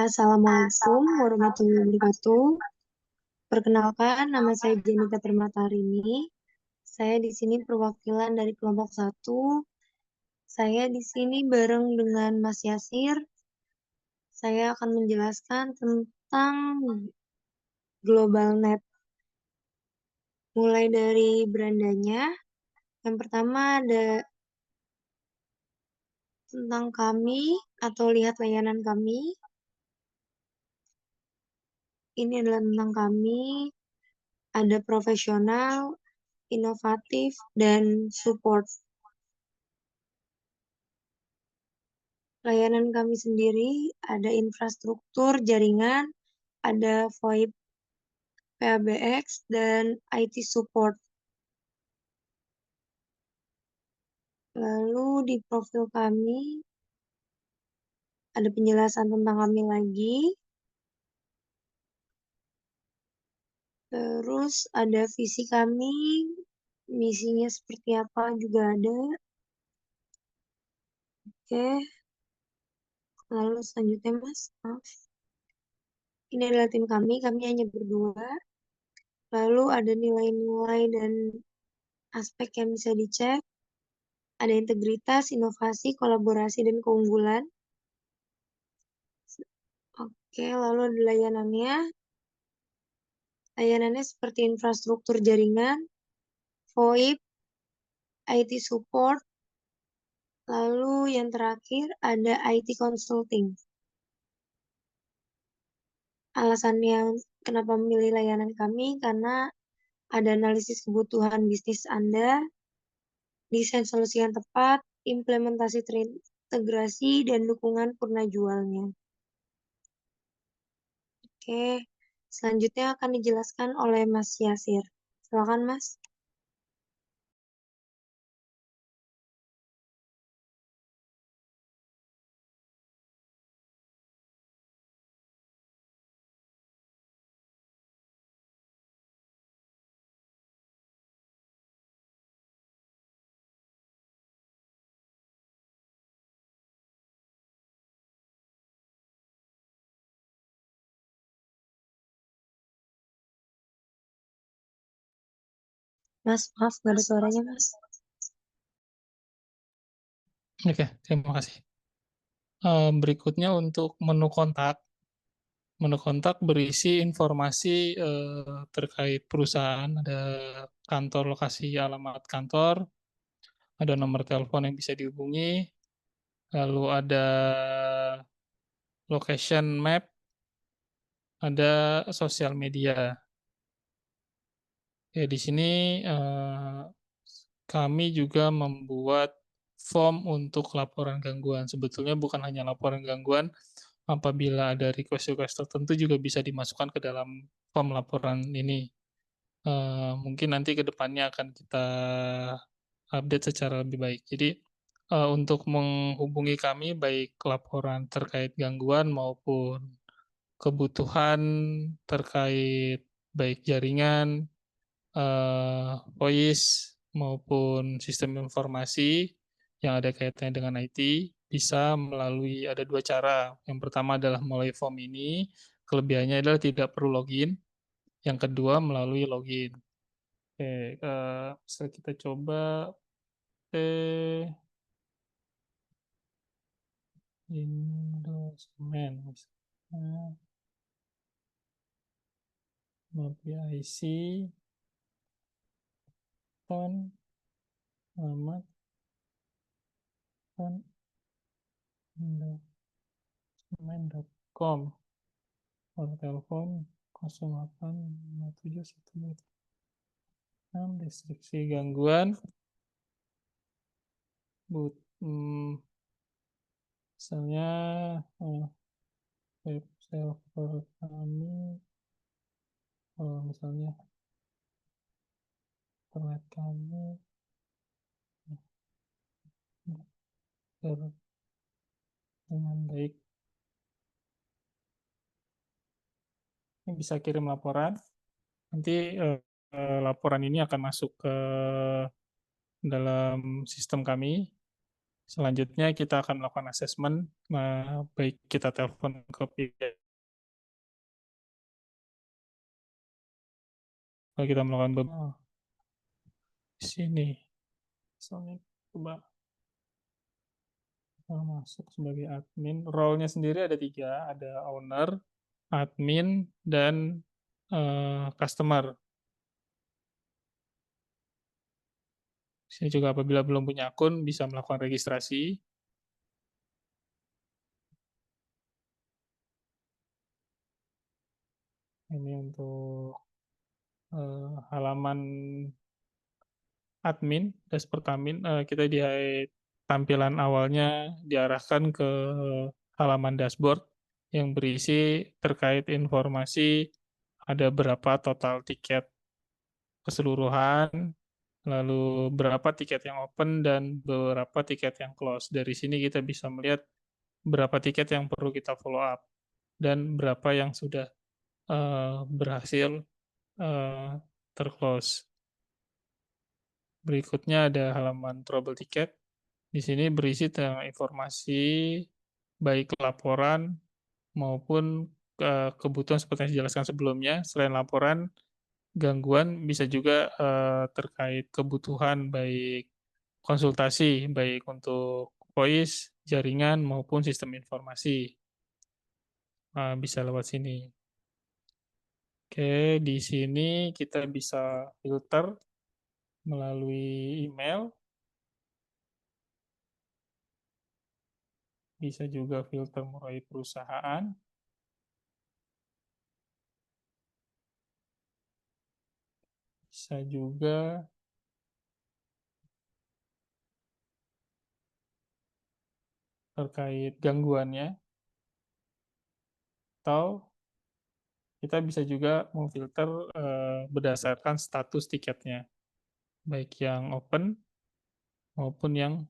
Assalamualaikum warahmatullahi wabarakatuh. Perkenalkan, nama saya Jenita Permatarini. Saya di sini perwakilan dari kelompok 1. Saya di sini bareng dengan Mas Yasir. Saya akan menjelaskan tentang GlobalNet. Mulai dari berandanya. Yang pertama ada tentang kami atau lihat layanan kami. Ini adalah tentang kami. Ada profesional, inovatif, dan support. Layanan kami sendiri ada infrastruktur jaringan, ada VoIP PABX, dan IT support. Lalu di profil kami ada penjelasan tentang kami lagi. Terus ada visi kami, misinya seperti apa juga ada. Oke, lalu selanjutnya Mas, maaf. Ini adalah tim kami hanya berdua. Lalu ada nilai-nilai dan aspek yang bisa dicek. Ada integritas, inovasi, kolaborasi, dan keunggulan. Oke, lalu ada layanannya. Layanannya seperti infrastruktur jaringan, VoIP, IT support, lalu yang terakhir ada IT consulting. Alasannya kenapa memilih layanan kami, karena ada analisis kebutuhan bisnis Anda, desain solusi yang tepat, implementasi terintegrasi, dan dukungan purna jualnya. Oke, selanjutnya akan dijelaskan oleh Mas Yasir. Silakan, Mas. Mas, maaf, nggak ada suaranya, Mas. Oke, terima kasih. Berikutnya untuk menu kontak. Menu kontak berisi informasi terkait perusahaan, ada kantor, lokasi, alamat kantor, ada nomor telepon yang bisa dihubungi, lalu ada location map, ada sosial media. Ya, di sini kami juga membuat form untuk laporan gangguan. Sebetulnya bukan hanya laporan gangguan, apabila ada request-request tertentu juga bisa dimasukkan ke dalam form laporan ini. Mungkin nanti ke depannya akan kita update secara lebih baik. Jadi untuk menghubungi kami baik laporan terkait gangguan maupun kebutuhan terkait baik jaringan, voice maupun sistem informasi yang ada kaitannya dengan IT bisa melalui ada dua cara. Yang pertama adalah melalui form ini, kelebihannya adalah tidak perlu login. Yang kedua melalui login. Oke, bisa kita coba endorsement, misalnya, IC, ton, alamat, ton, endorsement.com, nomor telepon 085712 deskripsi gangguan, misalnya web server kami, misalnya internet kami dengan baik. Ini bisa kirim laporan. Nanti laporan ini akan masuk ke dalam sistem kami. Selanjutnya kita akan melakukan assessment, baik kita telepon ke pihak, kalau kita melakukan di sini, misalnya coba kita masuk sebagai admin. Role-nya sendiri ada 3, ada owner, admin, dan customer. Di sini juga apabila belum punya akun bisa melakukan registrasi. Ini untuk halaman admin, dashboard admin, kita di tampilan awalnya diarahkan ke halaman dashboard yang berisi terkait informasi ada berapa total tiket keseluruhan, lalu berapa tiket yang open dan berapa tiket yang close. Dari sini kita bisa melihat berapa tiket yang perlu kita follow up dan berapa yang sudah berhasil uh, terclose. Berikutnya ada halaman trouble ticket. Di sini berisi tentang informasi baik laporan maupun kebutuhan seperti yang dijelaskan sebelumnya. Selain laporan, gangguan bisa juga terkait kebutuhan baik konsultasi, baik untuk voice, jaringan, maupun sistem informasi. Bisa lewat sini. Oke, di sini kita bisa filter melalui email, bisa juga filter melalui perusahaan, bisa juga terkait gangguannya, atau kita bisa juga memfilter berdasarkan status tiketnya, baik yang open maupun yang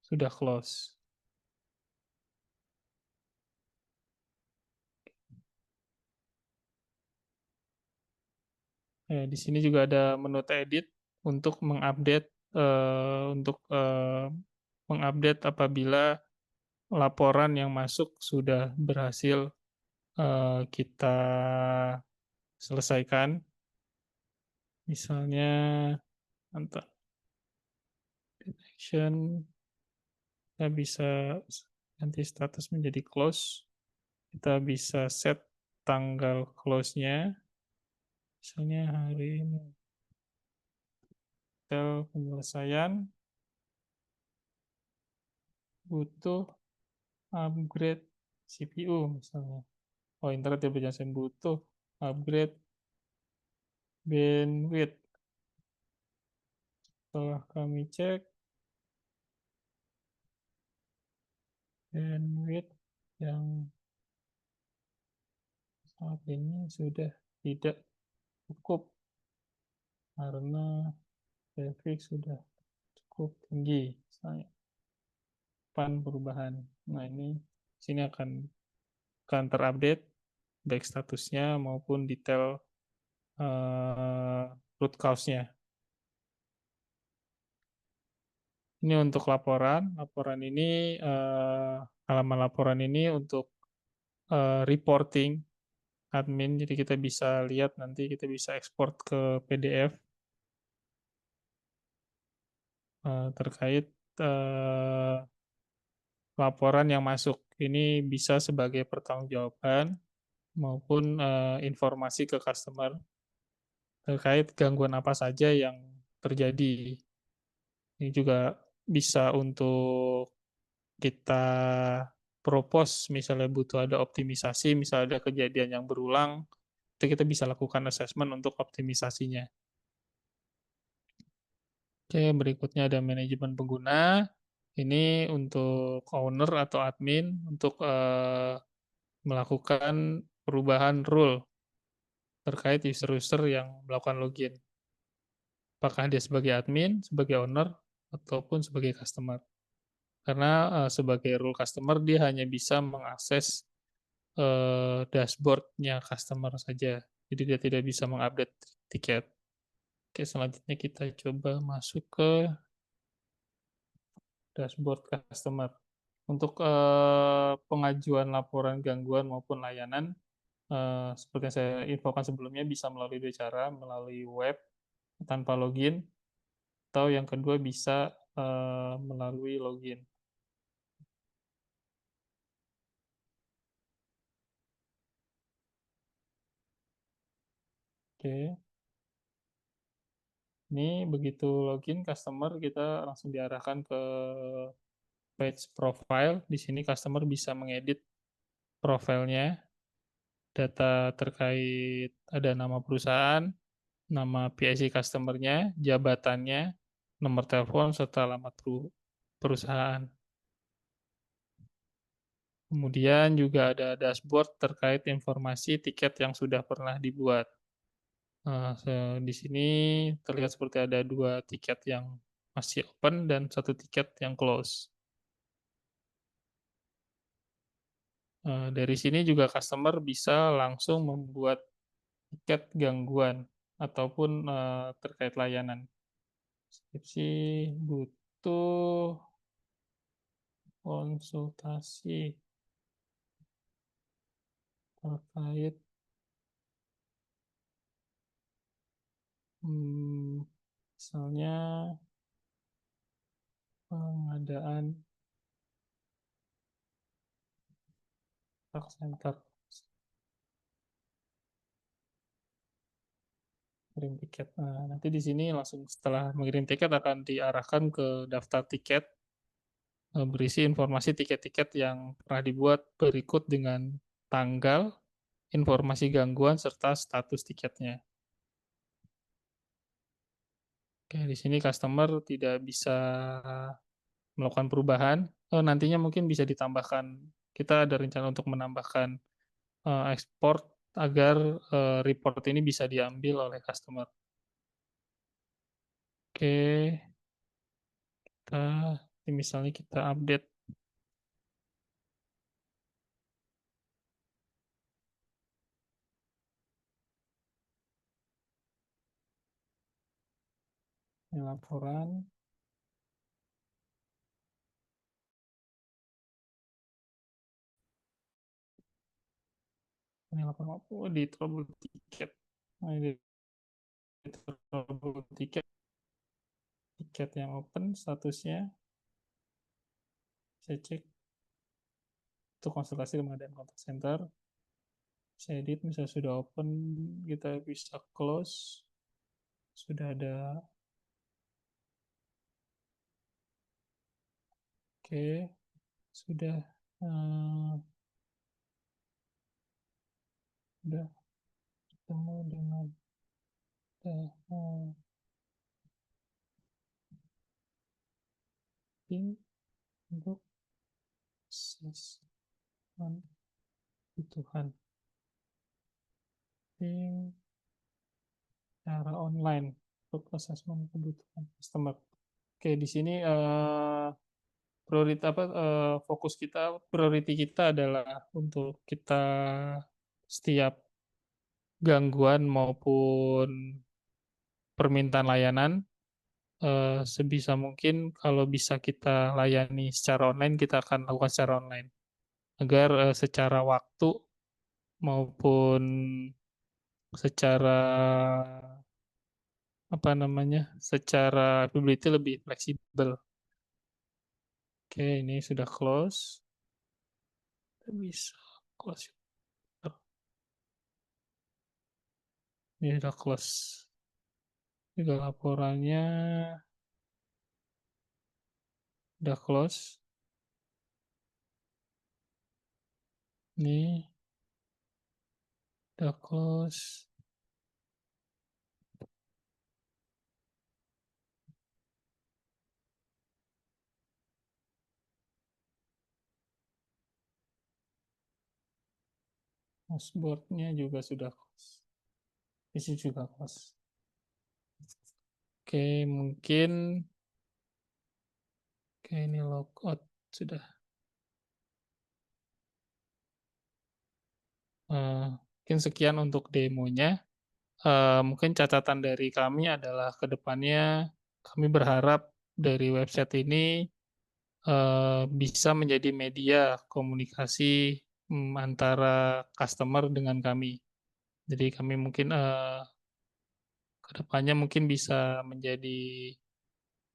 sudah close. Di sini juga ada menu edit untuk mengupdate apabila laporan yang masuk sudah berhasil kita selesaikan. Misalnya, entah, detection, kita bisa ganti status menjadi close. Kita bisa set tanggal close-nya. Misalnya hari ini, detail penyelesaian, butuh upgrade CPU misalnya. Oh, internet ya penyelesaian butuh upgrade bandwidth. Setelah kami cek, bandwidth yang saat ini sudah tidak cukup karena traffic sudah cukup tinggi, misalnya perubahan. Nah, ini sini akan terupdate baik statusnya maupun detail root cause-nya. Ini untuk laporan. Halaman laporan ini untuk reporting admin. Jadi kita bisa lihat nanti kita bisa ekspor ke PDF terkait laporan yang masuk. Ini bisa sebagai pertanggungjawaban maupun informasi ke customer terkait gangguan apa saja yang terjadi. Ini juga bisa untuk kita propose, misalnya butuh ada optimisasi, misalnya ada kejadian yang berulang, itu kita bisa lakukan assessment untuk optimisasinya. Oke, berikutnya ada manajemen pengguna. Ini untuk owner atau admin untuk melakukan perubahan rule terkait user-user yang melakukan login. Apakah dia sebagai admin, sebagai owner, ataupun sebagai customer. Karena sebagai role customer dia hanya bisa mengakses dashboardnya customer saja. Jadi dia tidak bisa mengupdate tiket. Oke, selanjutnya kita coba masuk ke dashboard customer. Untuk pengajuan laporan gangguan maupun layanan, seperti yang saya infokan sebelumnya, bisa melalui dua cara, melalui web tanpa login, atau yang kedua bisa melalui login. Oke, ini begitu login customer, kita langsung diarahkan ke page profile. Di sini customer bisa mengedit profilnya, data terkait ada nama perusahaan, nama PIC customer-nya, jabatannya, nomor telepon, serta alamat perusahaan. Kemudian juga ada dashboard terkait informasi tiket yang sudah pernah dibuat. Nah, di sini terlihat seperti ada dua tiket yang masih open dan satu tiket yang close. Dari sini juga customer bisa langsung membuat tiket gangguan ataupun terkait layanan. Skripsi butuh konsultasi terkait misalnya pengadaan contact center, kirim tiket. Nah, nanti di sini langsung setelah mengirim tiket akan diarahkan ke daftar tiket, berisi informasi tiket-tiket yang pernah dibuat berikut dengan tanggal, informasi gangguan, serta status tiketnya. Oke, di sini customer tidak bisa melakukan perubahan. Nantinya mungkin bisa ditambahkan, kita ada rencana untuk menambahkan ekspor agar report ini bisa diambil oleh customer. Oke, misalnya kita update laporan. Ini laporan apa? Oh, di trouble tiket. Nah, di trouble tiket, tiket yang open statusnya, saya cek untuk konsultasi kemudian contact center. Saya edit, misalnya sudah open, kita bisa close. Sudah ada. Oke, sudah. Sudah ketemu dengan tim untuk assessment kebutuhan tim secara online untuk assessment kebutuhan customer. Oke, di sini prioritas apa fokus kita, priority kita adalah untuk kita setiap gangguan maupun permintaan layanan sebisa mungkin kalau bisa kita layani secara online, kita akan lakukan secara online agar secara waktu maupun secara apa namanya, secara availability lebih fleksibel. Oke, ini sudah close. Kita bisa close. Ini sudah close. Juga laporannya udah close. Ini udah close. Dashboardnya juga sudah close. Isi juga close. Oke, mungkin ini logout sudah. Mungkin sekian untuk demonya. Mungkin catatan dari kami adalah ke depannya kami berharap dari website ini bisa menjadi media komunikasi antara customer dengan kami. Jadi kami mungkin ke depannya mungkin bisa menjadi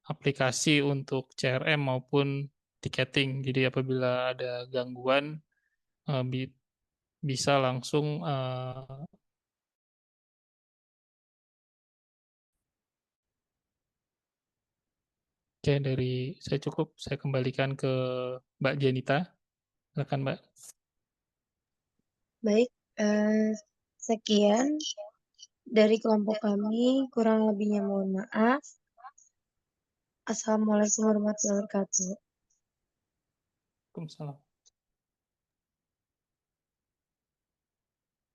aplikasi untuk CRM maupun tiketing. Jadi apabila ada gangguan, eh, bi- bisa langsung oke, dari saya cukup, saya kembalikan ke Mbak Janita. Silakan Mbak. Baik, sekian dari kelompok kami. Kurang lebihnya mohon maaf. Assalamualaikum warahmatullahi wabarakatuh. Waalaikumsalam.